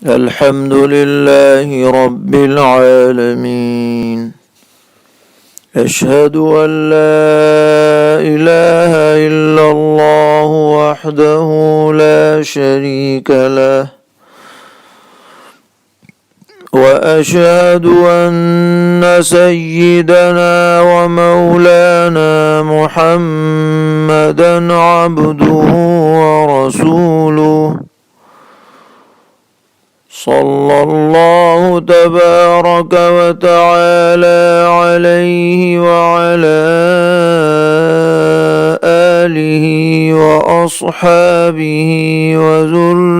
الحمد لله رب العالمين. أشهد أن لا إله إلا الله وحده لا شريك له، وأشهد أن سيدنا ومولانا محمدا عبده ورسوله، صلى الله تبارك وتعالى عليه وعلى آله وأصحابه وذرياته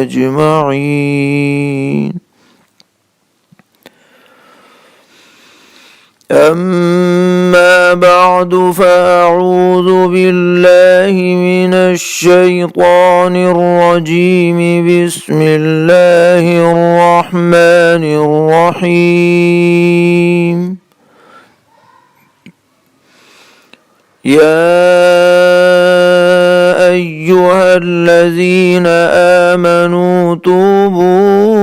أجمعين. أما بعد، فأعوذ بالله من الشيطان الرجيم. بسم الله الرحمن الرحيم. يا أيها الذين آمنوا توبوا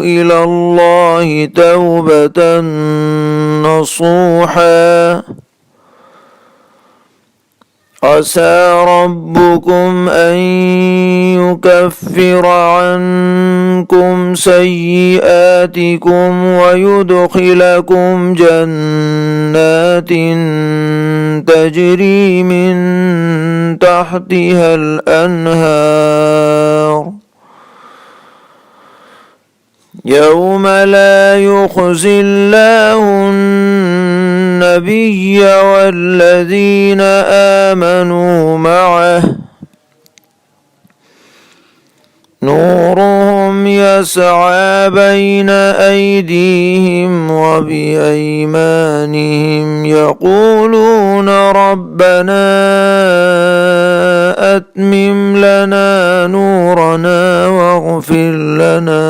إلى الله توبة نصوحا، عسى ربكم أن يكفر عنكم سيئاتكم ويدخلكم جنات تجري من تحتها الأنهار، يوم لا يخزي الله النبي والذين آمنوا معه، نورهم يسعى بين أيديهم وبأيمانهم، يقولون ربنا أتمم لنا نورنا واغفر لنا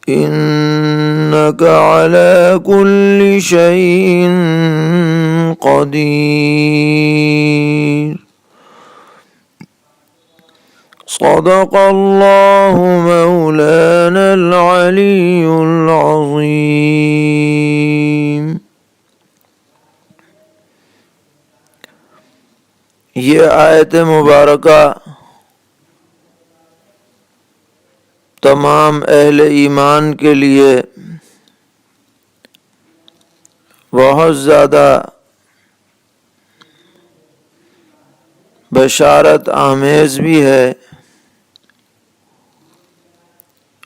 إنك على كل شيء قدير. صدق الله مولانا العلي العظيم. یہ آیت مبارکہ تمام اہل ایمان کے لیے بہت زیادہ بشارت آمیز بھی ہے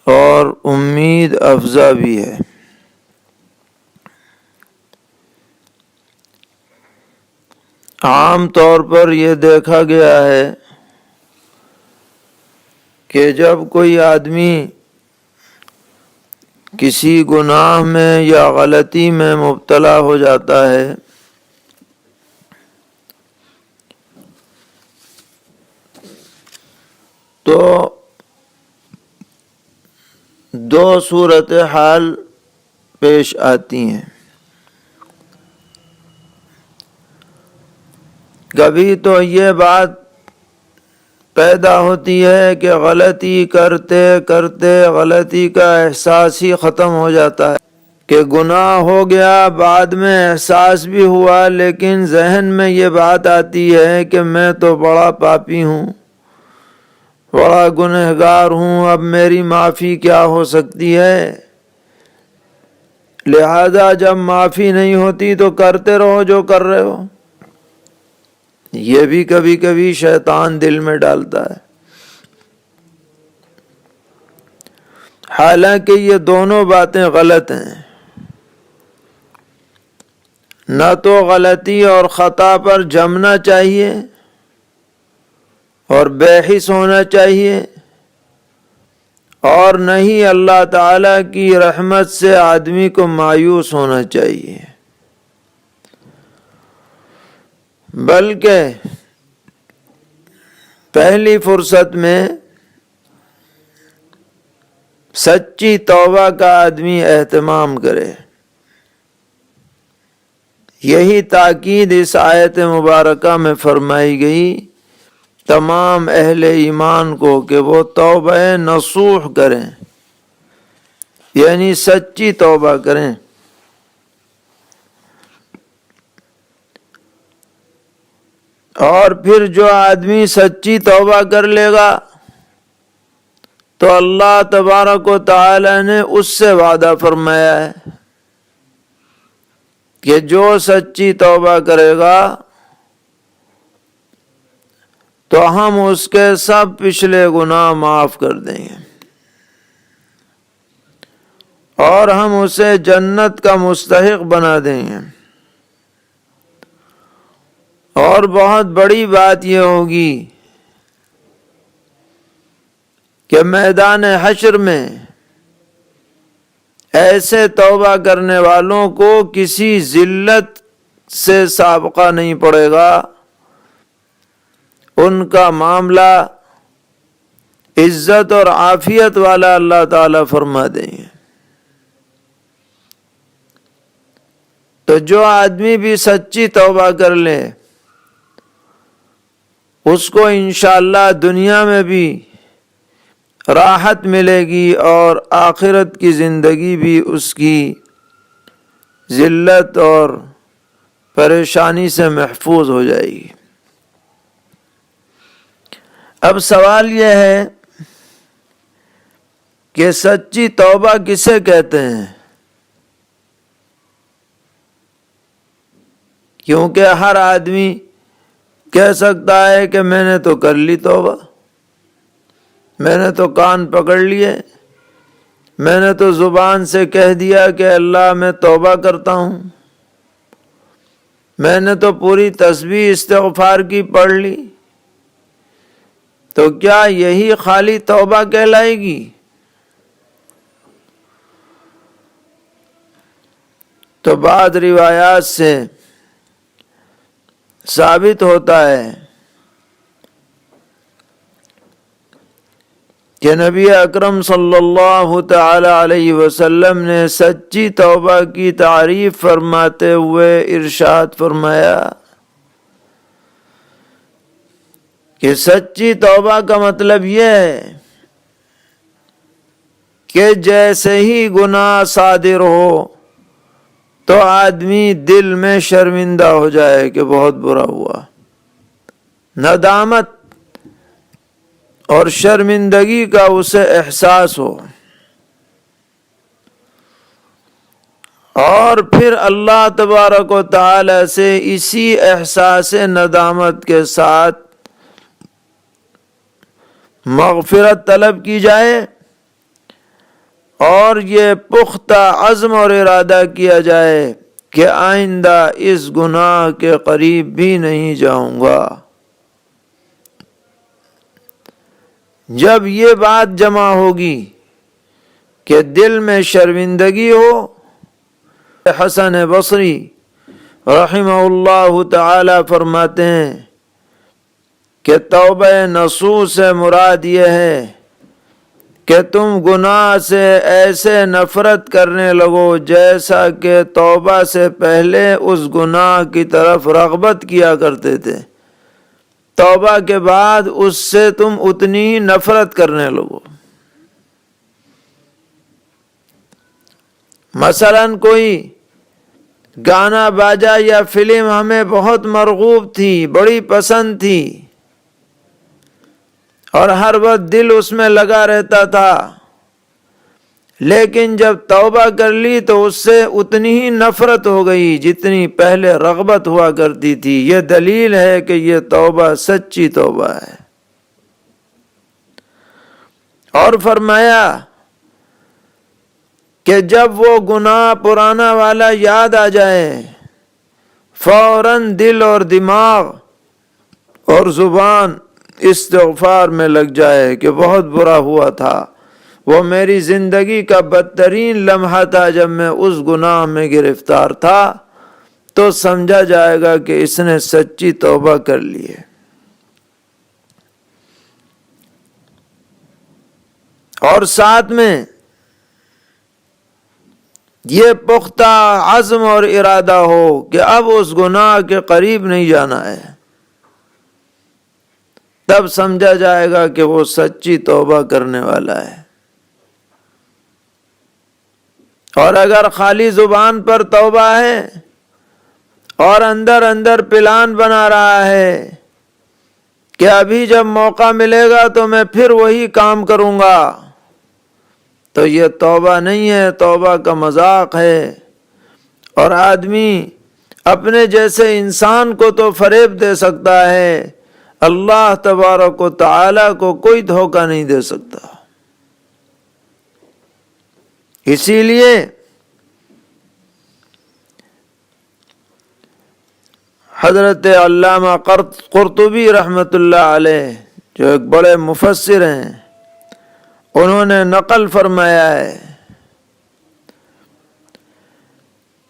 اور امید افزا بھی ہے۔ عام طور پر یہ دیکھا گیا ہے کہ جب کوئی آدمی کسی گناہ میں یا غلطی میں مبتلا ہو جاتا ہے تو دو صورتحال پیش آتی ہیں۔ کبھی تو یہ بات پیدا ہوتی ہے کہ غلطی کرتے کرتے غلطی کا احساس ہی ختم ہو جاتا ہے کہ گناہ ہو گیا، بعد میں احساس بھی ہوا، لیکن ذہن میں یہ بات آتی ہے کہ میں تو بڑا پاپی ہوں، بڑا گنہگار ہوں، اب میری معافی کیا ہو سکتی ہے؟ لہذا جب معافی نہیں ہوتی تو کرتے رہو جو کر رہے ہو۔ یہ بھی کبھی کبھی شیطان دل میں ڈالتا ہے۔ حالانکہ یہ دونوں باتیں غلط ہیں۔ نہ تو غلطی اور خطا پر جمنا چاہیے اور بے حس ہونا چاہیے، اور نہ ہی اللہ تعالیٰ کی رحمت سے آدمی کو مایوس ہونا چاہیے، بلکہ پہلی فرصت میں سچی توبہ کا آدمی اہتمام کرے۔ یہی تاکید اس آیت مبارکہ میں فرمائی گئی تمام اہل ایمان کو کہ وہ توبہ نصوح کریں، یعنی سچی توبہ کریں۔ اور پھر جو آدمی سچی توبہ کر لے گا تو اللہ تبارک و تعالی نے اس سے وعدہ فرمایا ہے کہ جو سچی توبہ کرے گا تو ہم اس کے سب پچھلے گناہ معاف کر دیں گے اور ہم اسے جنت کا مستحق بنا دیں گے۔ اور بہت بڑی بات یہ ہوگی کہ میدان حشر میں ایسے توبہ کرنے والوں کو کسی ذلت سے سابقہ نہیں پڑے گا، ان کا معاملہ عزت اور عافیت والا اللہ تعالیٰ فرما دیں گے۔ تو جو آدمی بھی سچی توبہ کر لے اس کو انشاءاللہ دنیا میں بھی راحت ملے گی اور آخرت کی زندگی بھی اس کی ذلت اور پریشانی سے محفوظ ہو جائے گی۔ اب سوال یہ ہے کہ سچی توبہ کسے کہتے ہیں؟ کیونکہ ہر آدمی کہہ سکتا ہے کہ میں نے تو کر لی توبہ، میں نے تو کان پکڑ لیے، میں نے تو زبان سے کہہ دیا کہ اللہ میں توبہ کرتا ہوں، میں نے تو پوری تسبیح استغفار کی پڑھ لی، تو کیا یہی خالی توبہ کہلائے گی؟ تو بعض روایات سے ثابت ہوتا ہے کہ نبی اکرم صلی اللہ تعالی علیہ وسلم نے سچی توبہ کی تعریف فرماتے ہوئے ارشاد فرمایا کہ سچی توبہ کا مطلب یہ ہے کہ جیسے ہی گناہ صادر ہو تو آدمی دل میں شرمندہ ہو جائے کہ بہت برا ہوا، ندامت اور شرمندگی کا اسے احساس ہو، اور پھر اللہ تبارک و تعالی سے اسی احساس ندامت کے ساتھ مغفرت طلب کی جائے اور یہ پختہ عزم اور ارادہ کیا جائے کہ آئندہ اس گناہ کے قریب بھی نہیں جاؤں گا۔ جب یہ بات جمع ہوگی کہ دل میں شرمندگی ہو، حسن بصری رحمہ اللہ تعالی فرماتے ہیں کہ توبہ نصوح سے مراد یہ ہے کہ تم گناہ سے ایسے نفرت کرنے لگو جیسا کہ توبہ سے پہلے اس گناہ کی طرف رغبت کیا کرتے تھے، توبہ کے بعد اس سے تم اتنی ہی نفرت کرنے لگو۔ مثلا کوئی گانا باجا یا فلم ہمیں بہت مرغوب تھی، بڑی پسند تھی اور ہر وقت دل اس میں لگا رہتا تھا، لیکن جب توبہ کر لی تو اس سے اتنی ہی نفرت ہو گئی جتنی پہلے رغبت ہوا کرتی تھی۔ یہ دلیل ہے کہ یہ توبہ سچی توبہ ہے۔ اور فرمایا کہ جب وہ گناہ پرانا والا یاد آ جائے فوراً دل اور دماغ اور زبان استغفار میں لگ جائے کہ بہت برا ہوا تھا، وہ میری زندگی کا بدترین لمحہ تھا جب میں اس گناہ میں گرفتار تھا، تو سمجھا جائے گا کہ اس نے سچی توبہ کر لی ہے۔ اور ساتھ میں یہ پختہ عزم اور ارادہ ہو کہ اب اس گناہ کے قریب نہیں جانا ہے، تب سمجھا جائے گا کہ وہ سچی توبہ کرنے والا ہے۔ اور اگر خالی زبان پر توبہ ہے اور اندر اندر پلان بنا رہا ہے کہ ابھی جب موقع ملے گا تو میں پھر وہی کام کروں گا، تو یہ توبہ نہیں ہے، توبہ کا مذاق ہے۔ اور آدمی اپنے جیسے انسان کو تو فریب دے سکتا ہے، اللہ تبارک و تعالی کو کوئی دھوکہ نہیں دے سکتا۔ اسی لیے حضرت علامہ قرطبی رحمۃ اللہ علیہ جو ایک بڑے مفسر ہیں، انہوں نے نقل فرمایا ہے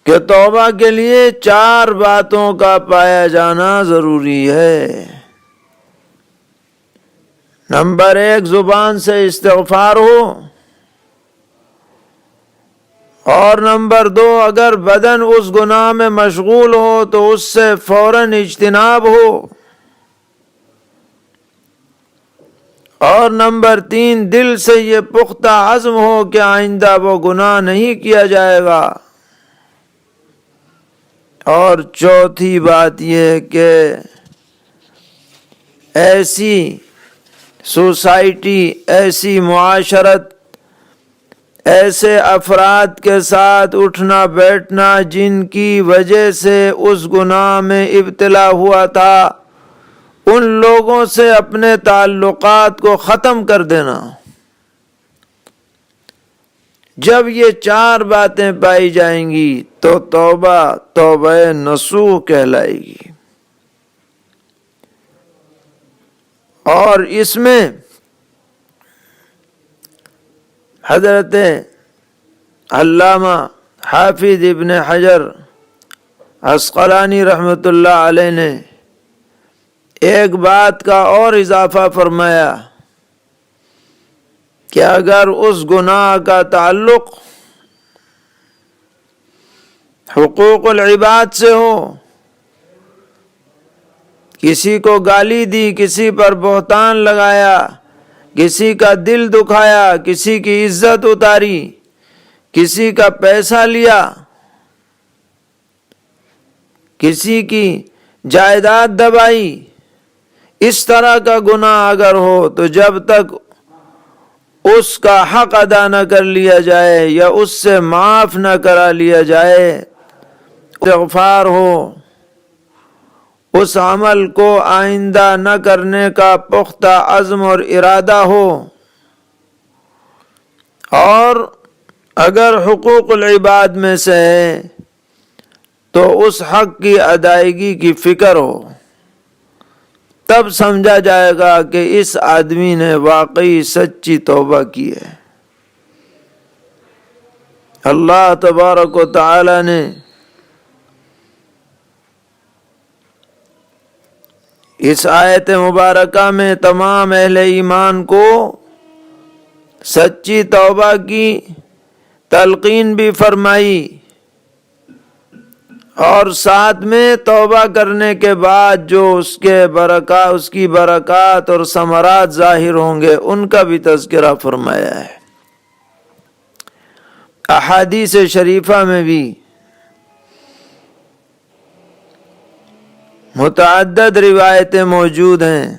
کہ توبہ کے لیے 4 باتوں کا پایا جانا ضروری ہے۔ نمبر 1، زبان سے استغفار ہو، اور نمبر 2، اگر بدن اس گناہ میں مشغول ہو تو اس سے فوراً اجتناب ہو، اور نمبر 3، دل سے یہ پختہ عزم ہو کہ آئندہ وہ گناہ نہیں کیا جائے گا، اور چوتھی بات یہ کہ ایسی سوسائٹی، ایسی معاشرت، ایسے افراد کے ساتھ اٹھنا بیٹھنا جن کی وجہ سے اس گناہ میں ابتلا ہوا تھا، ان لوگوں سے اپنے تعلقات کو ختم کر دینا۔ جب یہ 4 باتیں پائی جائیں گی تو توبہ نصوح کہلائے گی۔ اور اس میں حضرت علامہ حافظ ابن حجر عسقلانی رحمۃ اللہ علیہ نے ایک بات کا اور اضافہ فرمایا کہ اگر اس گناہ کا تعلق حقوق العباد سے ہو، کسی کو گالی دی، کسی پر بہتان لگایا، کسی کا دل دکھایا، کسی کی عزت اتاری، کسی کا پیسہ لیا، کسی کی جائیداد دبائی، اس طرح کا گناہ اگر ہو تو جب تک اس کا حق ادا نہ کر لیا جائے یا اس سے معاف نہ کرا لیا جائے، استغفار ہو، اس عمل کو آئندہ نہ کرنے کا پختہ عزم اور ارادہ ہو، اور اگر حقوق العباد میں سے ہے تو اس حق کی ادائیگی کی فکر ہو، تب سمجھا جائے گا کہ اس آدمی نے واقعی سچی توبہ کی ہے۔ اللہ تبارک و تعالی نے اس آیت مبارکہ میں تمام اہل ایمان کو سچی توبہ کی تلقین بھی فرمائی، اور ساتھ میں توبہ کرنے کے بعد جو اس کی برکات اور ثمرات ظاہر ہوں گے ان کا بھی تذکرہ فرمایا ہے۔ احادیث شریفہ میں بھی متعدد روایتیں موجود ہیں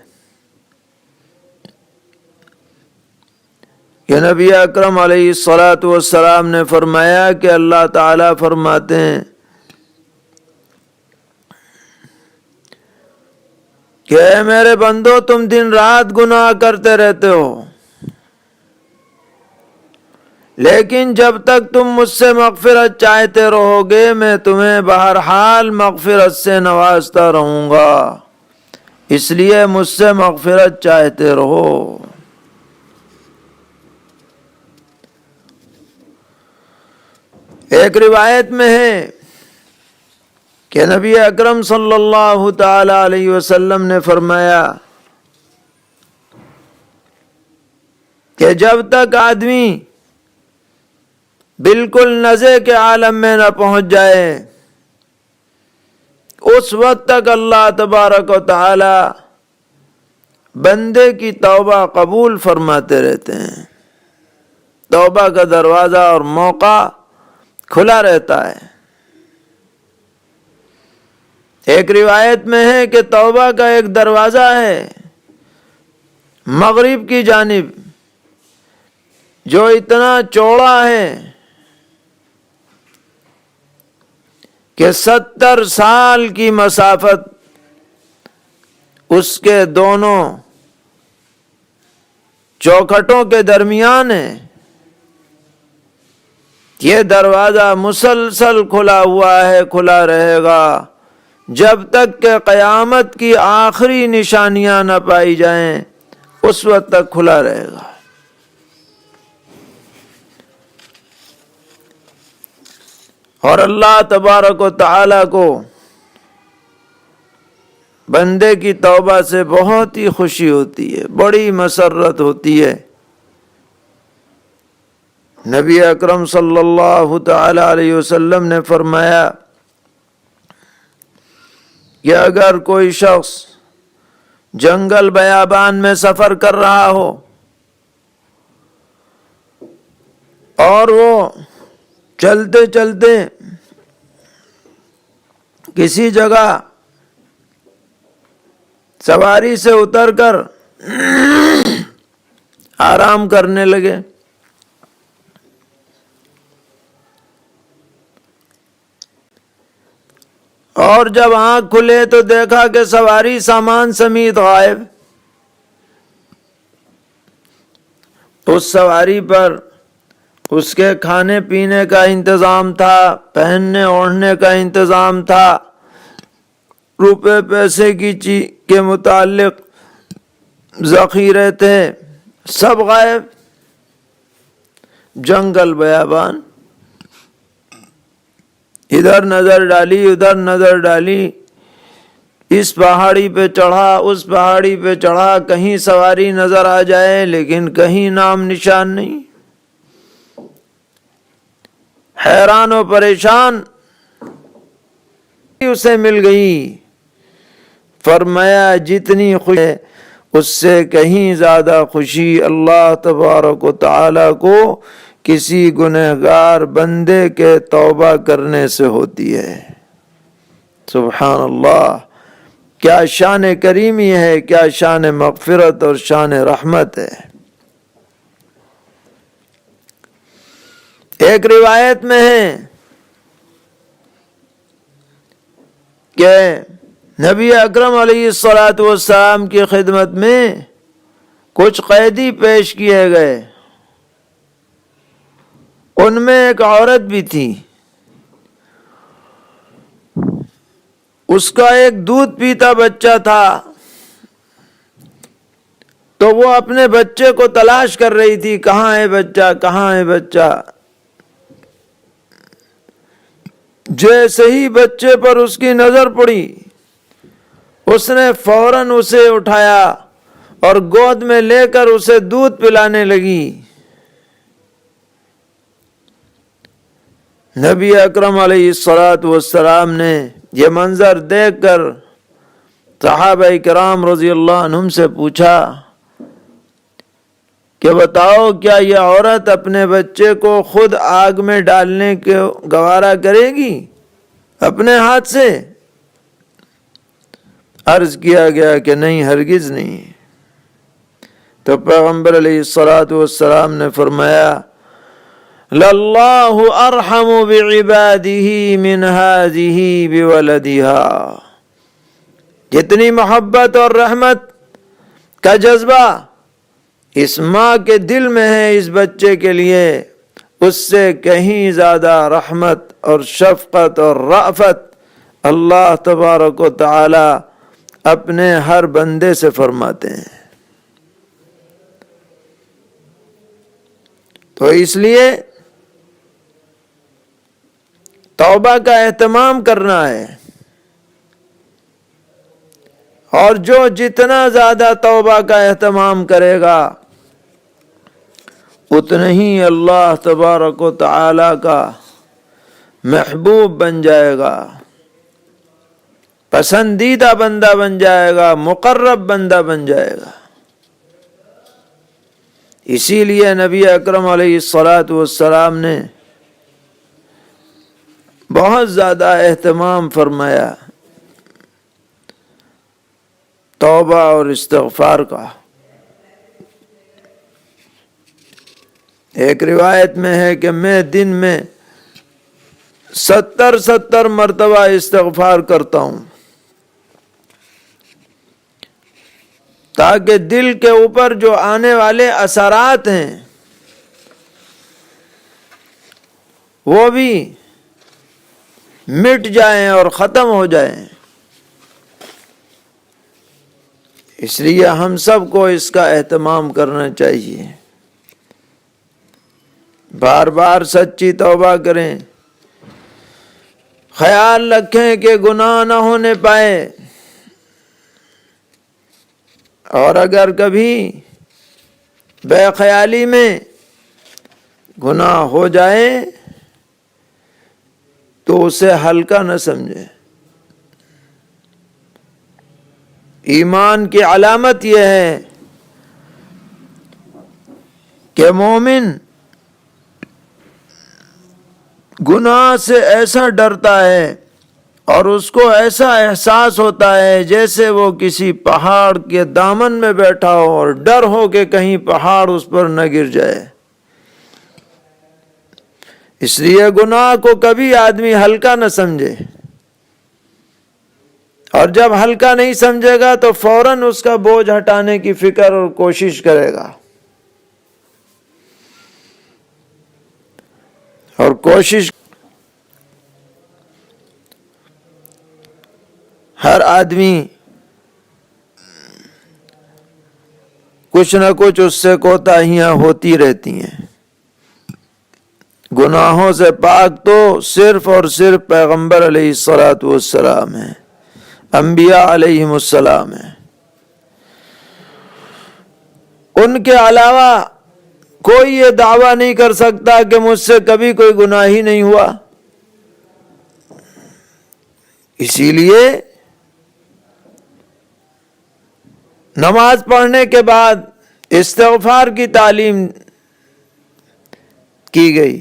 کہ نبی اکرم علیہ الصلاۃ والسلام نے فرمایا کہ اللہ تعالیٰ فرماتے ہیں کہ اے میرے بندو، تم دن رات گناہ کرتے رہتے ہو، لیکن جب تک تم مجھ سے مغفرت چاہتے رہو گے میں تمہیں بہرحال مغفرت سے نوازتا رہوں گا، اس لیے مجھ سے مغفرت چاہتے رہو۔ ایک روایت میں ہے کہ نبی اکرم صلی اللہ تعالی علیہ وسلم نے فرمایا کہ جب تک آدمی بالکل نزع کے عالم میں نہ پہنچ جائے، اس وقت تک اللہ تبارک و تعالی بندے کی توبہ قبول فرماتے رہتے ہیں، توبہ کا دروازہ اور موقع کھلا رہتا ہے۔ ایک روایت میں ہے کہ توبہ کا ایک دروازہ ہے مغرب کی جانب جو اتنا چوڑا ہے کہ 70 سال کی مسافت اس کے دونوں چوکھٹوں کے درمیان ہے۔ یہ دروازہ مسلسل کھلا ہوا ہے، کھلا رہے گا جب تک کہ قیامت کی آخری نشانیاں نہ پائی جائیں، اس وقت تک کھلا رہے گا۔ اور اللہ تبارک و تعالی کو بندے کی توبہ سے بہت ہی خوشی ہوتی ہے، بڑی مسرت ہوتی ہے۔ نبی اکرم صلی اللہ تعالی علیہ وسلم نے فرمایا کہ اگر کوئی شخص جنگل بیابان میں سفر کر رہا ہو اور وہ چلتے چلتے کسی جگہ سواری سے اتر کر آرام کرنے لگے، اور جب آنکھ کھلے تو دیکھا کہ سواری سامان سمیت غائب، اس سواری پر اس کے کھانے پینے کا انتظام تھا، پہننے اوڑھنے کا انتظام تھا، روپے پیسے کے متعلق ذخیرے تھے، سب غائب۔ جنگل بیابان، ادھر نظر ڈالی ادھر نظر ڈالی، اس پہاڑی پہ چڑھا اس پہاڑی پہ چڑھا، کہیں سواری نظر آ جائے لیکن کہیں نام نشان نہیں۔ حیران و پریشان اسے مل گئی۔ فرمایا جتنی خوشی ہے اس سے کہیں زیادہ خوشی اللہ تبارک و تعالی کو کسی گنہگار بندے کے توبہ کرنے سے ہوتی ہے۔ سبحان اللہ، کیا شان کریمی ہے، کیا شان مغفرت اور شان رحمت ہے۔ ایک روایت میں ہے کہ نبی اکرم علیہ الصلاۃ والسلام کی خدمت میں کچھ قیدی پیش کیے گئے، ان میں ایک عورت بھی تھی، اس کا ایک دودھ پیتا بچہ تھا، تو وہ اپنے بچے کو تلاش کر رہی تھی، کہاں ہے بچہ کہاں ہے بچہ۔ جیسے ہی بچے پر اس کی نظر پڑی، اس نے فوراً اسے اٹھایا اور گود میں لے کر اسے دودھ پلانے لگی۔ نبی اکرم علیہ الصلاۃ والسلام نے یہ منظر دیکھ کر صحابہ کرام رضی اللہ عنہم سے پوچھا کہ بتاؤ کیا یہ عورت اپنے بچے کو خود آگ میں ڈالنے کو گوارا کرے گی اپنے ہاتھ سے؟ عرض کیا گیا کہ نہیں، ہرگز نہیں۔ تو پیغمبر علیہ الصلاۃ والسلام نے فرمایا لَلَّهُ أَرْحَمُ بِعِبَادِهِ مِنْ هَذِهِ بِوَلَدِهَا۔ جتنی محبت اور رحمت کا جذبہ اس ماں کے دل میں ہے اس بچے کے لیے، اس سے کہیں زیادہ رحمت اور شفقت اور رأفت اللہ تبارک و تعالی اپنے ہر بندے سے فرماتے ہیں۔ تو اس لیے توبہ کا اہتمام کرنا ہے، اور جو جتنا زیادہ توبہ کا اہتمام کرے گا اتنا ہی اللہ تبارک و تعالی کا محبوب بن جائے گا، پسندیدہ بندہ بن جائے گا، مقرب بندہ بن جائے گا۔ اسی لیے نبی اکرم علیہ الصلاۃ والسلام نے بہت زیادہ اہتمام فرمایا توبہ اور استغفار کا۔ ایک روایت میں ہے کہ میں دن میں 70 مرتبہ استغفار کرتا ہوں تاکہ دل کے اوپر جو آنے والے اثرات ہیں وہ بھی مٹ جائیں اور ختم ہو جائیں۔ اس لیے ہم سب کو اس کا اہتمام کرنا چاہیے، بار بار سچی توبہ کریں، خیال رکھیں کہ گناہ نہ ہونے پائے، اور اگر کبھی بے خیالی میں گناہ ہو جائے تو اسے ہلکا نہ سمجھے۔ ایمان کی علامت یہ ہے کہ مومن گناہ سے ایسا ڈرتا ہے اور اس کو ایسا احساس ہوتا ہے جیسے وہ کسی پہاڑ کے دامن میں بیٹھا ہو اور ڈر ہو کہ کہیں پہاڑ اس پر نہ گر جائے۔ اس لیے گناہ کو کبھی آدمی ہلکا نہ سمجھے، اور جب ہلکا نہیں سمجھے گا تو فوراً اس کا بوجھ ہٹانے کی فکر اور کوشش کرے گا، اور کوشش ہر آدمی کچھ نہ کچھ اس سے کوتاہیاں ہوتی رہتی ہیں۔ گناہوں سے پاک تو صرف اور صرف پیغمبر علیہ الصلاۃ والسلام ہیں، انبیاء علیہم السلام ہیں۔ ان کے علاوہ کوئی یہ دعویٰ نہیں کر سکتا کہ مجھ سے کبھی کوئی گناہ ہی نہیں ہوا۔ اسی لیے نماز پڑھنے کے بعد استغفار کی تعلیم کی گئی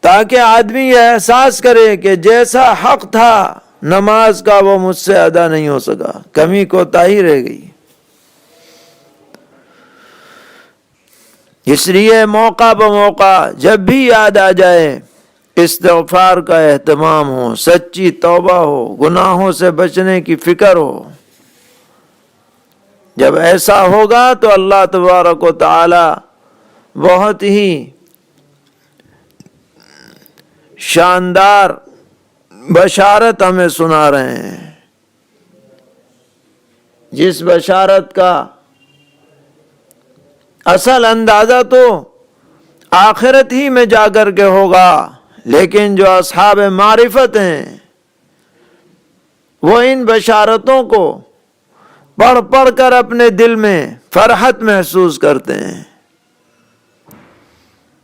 تاکہ آدمی یہ احساس کرے کہ جیسا حق تھا نماز کا وہ مجھ سے ادا نہیں ہو سکا، کمی کوتاہی رہ گئی۔ اس لیے موقع بموقع جب بھی یاد آ جائے استغفار کا اہتمام ہو، سچی توبہ ہو، گناہوں سے بچنے کی فکر ہو۔ جب ایسا ہوگا تو اللہ تبارک و تعالی بہت ہی شاندار بشارت ہمیں سنا رہے ہیں، جس بشارت کا اصل اندازہ تو آخرت ہی میں جا کر کے ہوگا، لیکن جو اصحاب معرفت ہیں وہ ان بشارتوں کو پڑھ پڑھ کر اپنے دل میں فرحت محسوس کرتے ہیں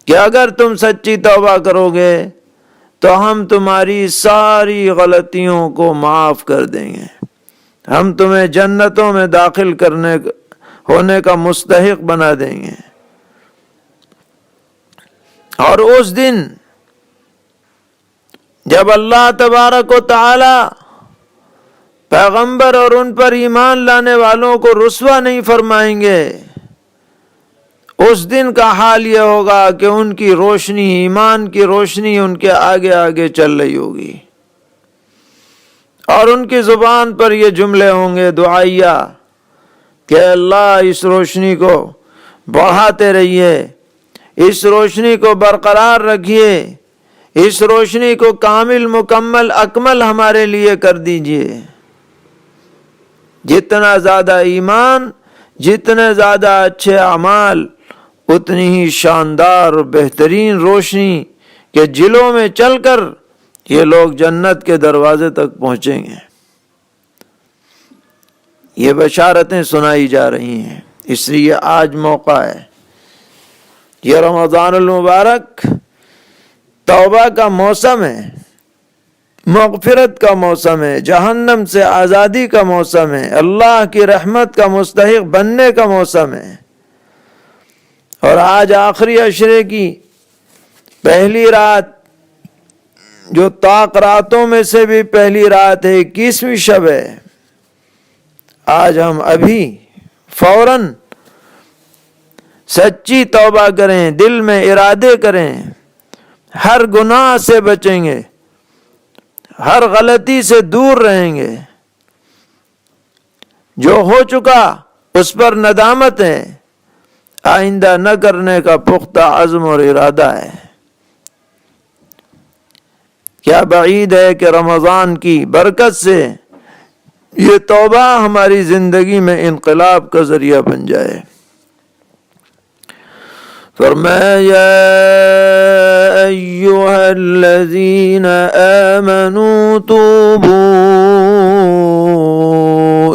کہ اگر تم سچی توبہ کرو گے تو ہم تمہاری ساری غلطیوں کو معاف کر دیں گے، ہم تمہیں جنتوں میں داخل ہونے کا مستحق بنا دیں گے۔ اور اس دن جب اللہ تبارک و تعالی پیغمبر اور ان پر ایمان لانے والوں کو رسوا نہیں فرمائیں گے، اس دن کا حال یہ ہوگا کہ ان کی روشنی، ایمان کی روشنی ان کے آگے آگے چل رہی ہوگی، اور ان کی زبان پر یہ جملے ہوں گے دعائیہ کہ اللہ اس روشنی کو بڑھاتے رہیے، اس روشنی کو برقرار رکھیے، اس روشنی کو کامل مکمل اکمل ہمارے لیے کر دیجئے۔ جتنا زیادہ ایمان، جتنے زیادہ اچھے اعمال، اتنی ہی شاندار اور بہترین روشنی کے جلوں میں چل کر یہ لوگ جنت کے دروازے تک پہنچیں گے۔ یہ بشارتیں سنائی جا رہی ہیں، اس لیے آج موقع ہے، یہ رمضان المبارک توبہ کا موسم ہے، مغفرت کا موسم ہے، جہنم سے آزادی کا موسم ہے، اللہ کی رحمت کا مستحق بننے کا موسم ہے۔ اور آج آخری عشرے کی پہلی رات، جو طاق راتوں میں سے بھی پہلی رات ہے، 21ویں شب ہے۔ آج ہم ابھی فوراً سچی توبہ کریں، دل میں ارادے کریں، ہر گناہ سے بچیں گے، ہر غلطی سے دور رہیں گے، جو ہو چکا اس پر ندامت ہے، آئندہ نہ کرنے کا پختہ عزم اور ارادہ ہے۔ کیا بعید ہے کہ رمضان کی برکت سے یہ توبہ ہماری زندگی میں انقلاب کا ذریعہ بن جائے۔ فرمایا یا ایھا الذین آمنوا توبوا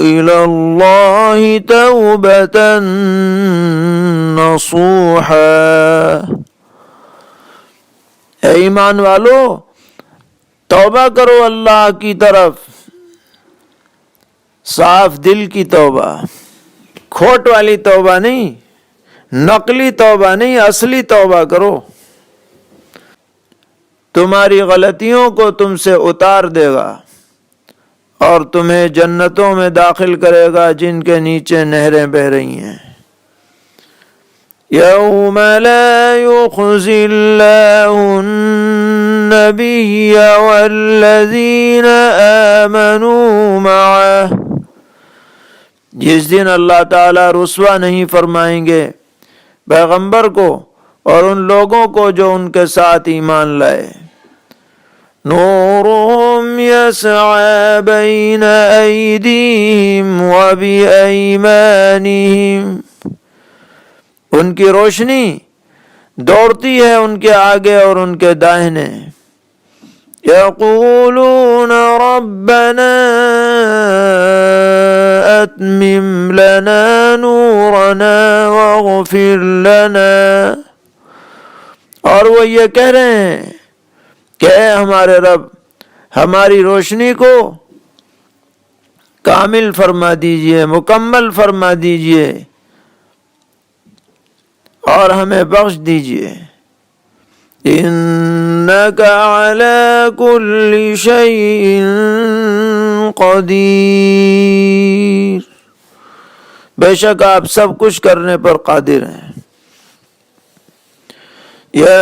الی اللہ توبۃ نصوحا، اے ایمان والو توبہ کرو اللہ کی طرف، صاف دل کی توبہ، کھوٹ والی توبہ نہیں، نقلی توبہ نہیں، اصلی توبہ کرو۔ تمہاری غلطیوں کو تم سے اتار دے گا اور تمہیں جنتوں میں داخل کرے گا جن کے نیچے نہریں بہہ رہی ہیں۔ یوم لا یخزی اللہ النبی والذین آمنوا معه، جس دن اللہ تعالیٰ رسوا نہیں فرمائیں گے پیغمبر کو اور ان لوگوں کو جو ان کے ساتھ ایمان لائے۔ نورہم یسعی بین ایدیہم وبایمانہم، ان کی روشنی دوڑتی ہے ان کے آگے اور ان کے داہنے۔ یقولون ربنا اتمم لنا نورنا واغفر لنا، اور وہ یہ کہہ رہے ہیں کہ اے ہمارے رب ہماری روشنی کو کامل فرما دیجئے، مکمل فرما دیجئے اور ہمیں بخش دیجئے۔ انک علی کل شیء قدیر، بے شک آپ سب کچھ کرنے پر قادر ہیں۔ یا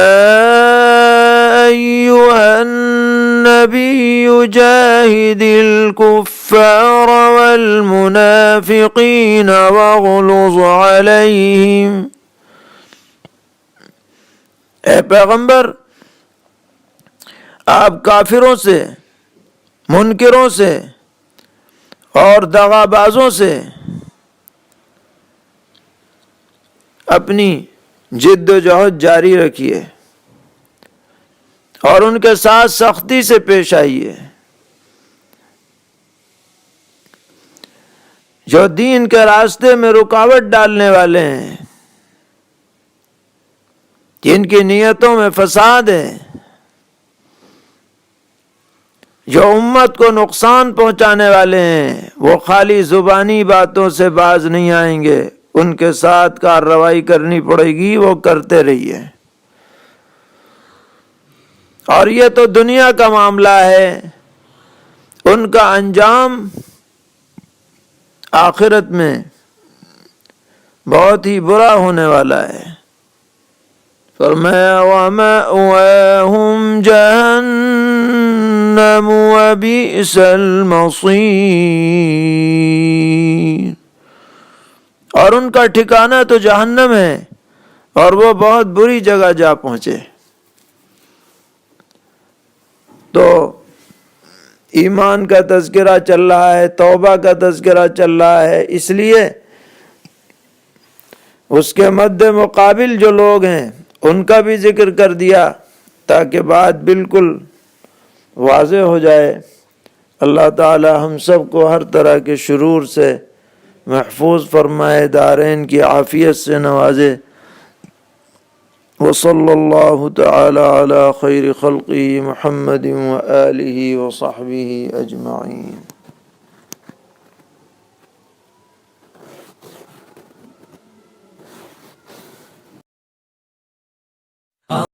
ایھا النبی جاہد الکفار والمنافقین واغلظ علیہم، اے پیغمبر آپ کافروں سے، منکروں سے اور دغا بازوں سے اپنی جد و جہد جاری رکھیے اور ان کے ساتھ سختی سے پیش آئیے۔ جو دین کے راستے میں رکاوٹ ڈالنے والے ہیں، جن کی نیتوں میں فساد ہے، جو امت کو نقصان پہنچانے والے ہیں، وہ خالی زبانی باتوں سے باز نہیں آئیں گے، ان کے ساتھ کارروائی کرنی پڑے گی، وہ کرتے رہیے۔ اور یہ تو دنیا کا معاملہ ہے، ان کا انجام آخرت میں بہت ہی برا ہونے والا ہے۔ فرمایا وَمَأْوَاهُمْ جَهَنَّمُ وَبِئْسَ الْمَصِيرُ، اور ان کا ٹھکانہ تو جہنم ہے اور وہ بہت بری جگہ جا پہنچے۔ تو ایمان کا تذکرہ چل رہا ہے، توبہ کا تذکرہ چل رہا ہے، اس لیے اس کے مد مقابل جو لوگ ہیں ان کا بھی ذکر کر دیا تاکہ بات بالکل واضح ہو جائے۔ اللہ تعالی ہم سب کو ہر طرح کے شرور سے محفوظ فرمائے، دارین کی عافیت سے نوازے، وصلی اللہ تعالی علی خیر خلقہ محمد وآلہ وصحبہ اجمعین.